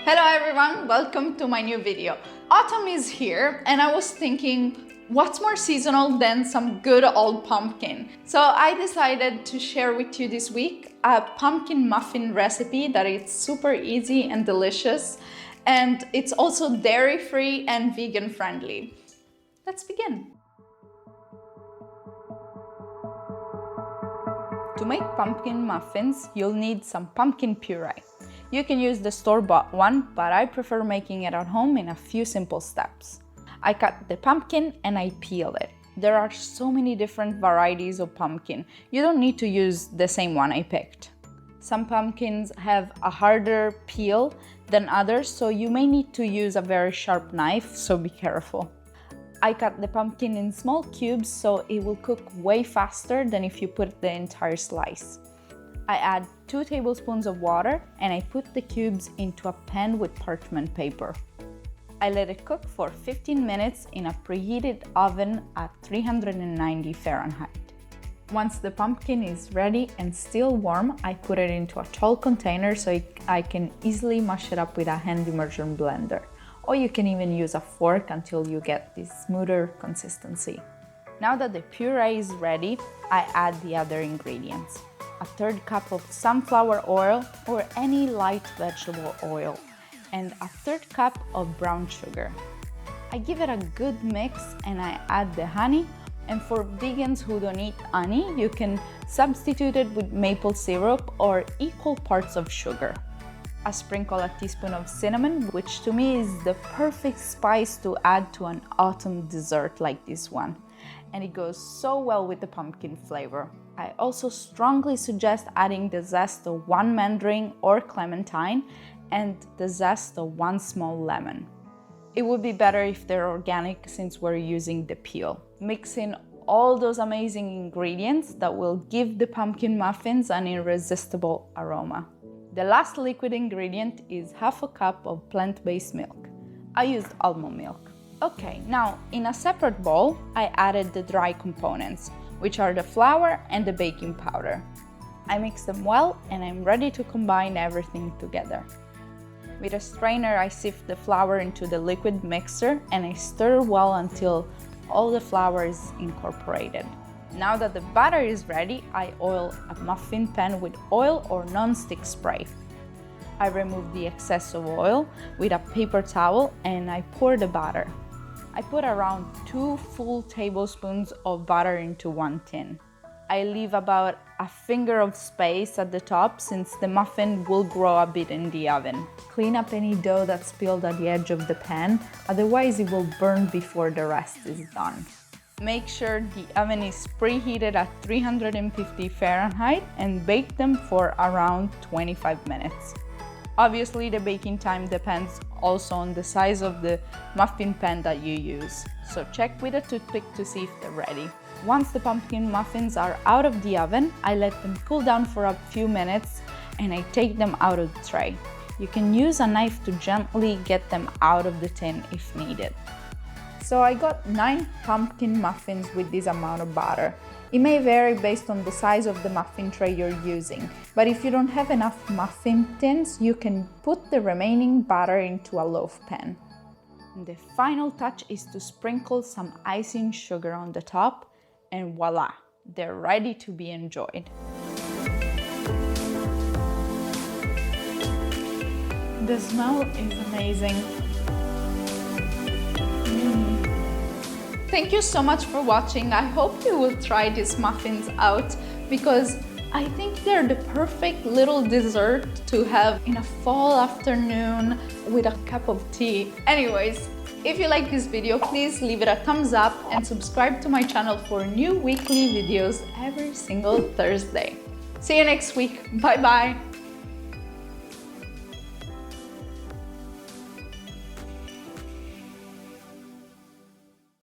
Hello everyone, welcome to my new video. Autumn is here and I was thinking, what's more seasonal than some good old pumpkin? So I decided to share with you this week a pumpkin muffin recipe that is super easy and delicious, and it's also dairy-free and vegan-friendly. Let's begin. To make pumpkin muffins, you'll need some pumpkin puree. You can use the store-bought one, but I prefer making it at home in a few simple steps. I cut the pumpkin and I peel it. There are so many different varieties of pumpkin. You don't need to use the same one I picked. Some pumpkins have a harder peel than others, so you may need to use a very sharp knife, so be careful. I cut the pumpkin in small cubes so it will cook way faster than if you put the entire slice. I add 2 tablespoons of water and I put the cubes into a pan with parchment paper. I let it cook for 15 minutes in a preheated oven at 390 Fahrenheit. Once the pumpkin is ready and still warm, I put it into a tall container so I can easily mash it up with a hand immersion blender. Or you can even use a fork until you get this smoother consistency. Now that the puree is ready, I add the other ingredients. A 1/3 cup of sunflower oil or any light vegetable oil, and a 1/3 cup of brown sugar. I give it a good mix and I add the honey, and for vegans who don't eat honey, you can substitute it with maple syrup or equal parts of sugar. I sprinkle a teaspoon of cinnamon, which to me is the perfect spice to add to an autumn dessert like this one, and it goes so well with the pumpkin flavor. I also strongly suggest adding the zest of 1 mandarin or clementine and the zest of 1 small lemon. It would be better if they're organic since we're using the peel. Mix in all those amazing ingredients that will give the pumpkin muffins an irresistible aroma. The last liquid ingredient is 1/2 cup of plant-based milk. I used almond milk. Okay, now in a separate bowl, I added the dry components, which are the flour and the baking powder. I mix them well and I'm ready to combine everything together. With a strainer, I sift the flour into the liquid mixer and I stir well until all the flour is incorporated. Now that the batter is ready, I oil a muffin pan with oil or non-stick spray. I remove the excess of oil with a paper towel and I pour the batter. I put around 2 full tablespoons of butter into 1 tin. I leave about a finger of space at the top since the muffin will grow a bit in the oven. Clean up any dough that's spilled at the edge of the pan, otherwise it will burn before the rest is done. Make sure the oven is preheated at 350 Fahrenheit and bake them for around 25 minutes. Obviously, the baking time depends also on the size of the muffin pan that you use, so check with a toothpick to see if they're ready. Once the pumpkin muffins are out of the oven, I let them cool down for a few minutes and I take them out of the tray. You can use a knife to gently get them out of the tin if needed. So I got 9 pumpkin muffins with this amount of batter. It may vary based on the size of the muffin tray you're using, but if you don't have enough muffin tins, you can put the remaining batter into a loaf pan. And the final touch is to sprinkle some icing sugar on the top, and voila, they're ready to be enjoyed. The smell is amazing. Thank you so much for watching. I hope you will try these muffins out because I think they're the perfect little dessert to have in a fall afternoon with a cup of tea. Anyways, if you like this video, please leave it a thumbs up and subscribe to my channel for new weekly videos every single Thursday. See you next week. Bye bye.